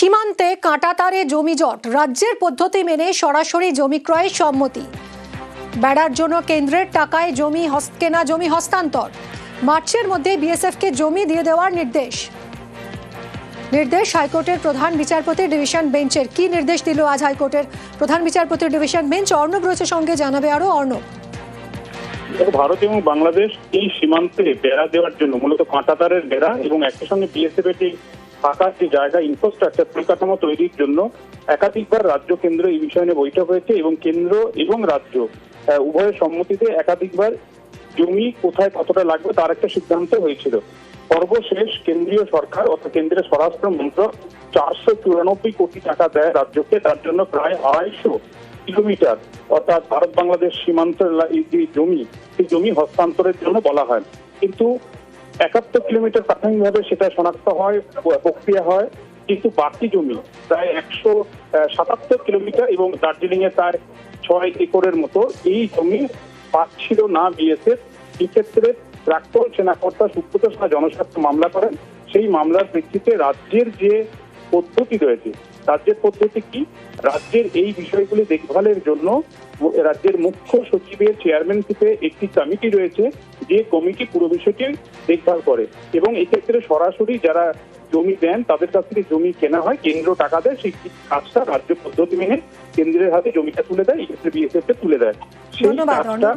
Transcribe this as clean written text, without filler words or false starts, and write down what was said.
সীমান্তে কাঁটাতারে জমি জট, রাজ্যের পদ্ধতি মেনে সরাসরি জমি ক্রয়ের সম্মতি। বেড়ার জন্য কেন্দ্রের টাকায় কেনা জমি হস্তান্তর। মার্চের মধ্যে বিএসএফকে জমি দিয়ে দেওয়ার নির্দেশ হাইকোর্টের প্রধান বিচারপতির ডিভিশন বেঞ্চের। কি নির্দেশ দিল আজ হাইকোর্টের প্রধান বিচারপতির ডিভিশন বেঞ্চ? অর্ণব রয়েছে সঙ্গে, জানাবে আরো অর্ণব। ভারত এবং বাংলাদেশ এই সীমান্তে বেড়া দেওয়ার জন্য মূলত কাঁটাতারের বেড়া এবং একই সঙ্গে বিএসএফ এর ফাঁকা যে জায়গা ইনফ্রাস্ট্রাকচার পরিকাঠামো তৈরির জন্য একাধিকবার রাজ্য কেন্দ্র এই বিষয় নিয়ে বৈঠক হয়েছে এবং কেন্দ্র এবং রাজ্য উভয়ের সম্মতিতে একাধিকবার জমি কোথায় কতটা লাগবে তার একটা সিদ্ধান্ত হয়েছিল। সর্বশেষ কেন্দ্রীয় সরকার অর্থাৎ কেন্দ্রের স্বরাষ্ট্র মন্ত্রক 494 কোটি টাকা দেয় রাজ্যকে, তার জন্য প্রায় 250 কিলোমিটার অর্থাৎ ভারত বাংলাদেশ সীমান্তের যে জমি সেই জমি হস্তান্তরের জন্য বলা হয়। কিন্তু 71 কিলোমিটার প্রাথমিকভাবে সেটা শনাক্ত হয়, প্রক্রিয়া হয়, কিন্তু বাকি জমি প্রায় 177 কিলোমিটার এবং দার্জিলিং এ প্রায় 6 একরের মতো এই জমি পাচ্ছিল না বিএসএফ। এক্ষেত্রে প্রাক্তন সেনাকর্তা সুব্রত সাহা জনস্বার্থ মামলা করেন। সেই মামলার প্রেক্ষিতে রাজ্যের যে পদ্ধতি রয়েছে, রাজ্যের পদ্ধতি কি, রাজ্যের এই বিষয়গুলি দেখভালের জন্য রাজ্যের মুখ্য সচিবের চেয়ারম্যানশিপে একটি কমিটি রয়েছে, যে কমিটি পুরো বিষয়টি দেখভাল করে এবং এক্ষেত্রে সরাসরি যারা জমি দেন তাদের কাছ থেকে জমি কেনা হয়, কেন্দ্র টাকা দেয়, সেই কাজটা রাজ্য পদ্ধতি মেনে কেন্দ্রের হাতে জমিটা তুলে দেয়, এক্ষেত্রে বিএসএফ তুলে দেয়। সেই কাজটা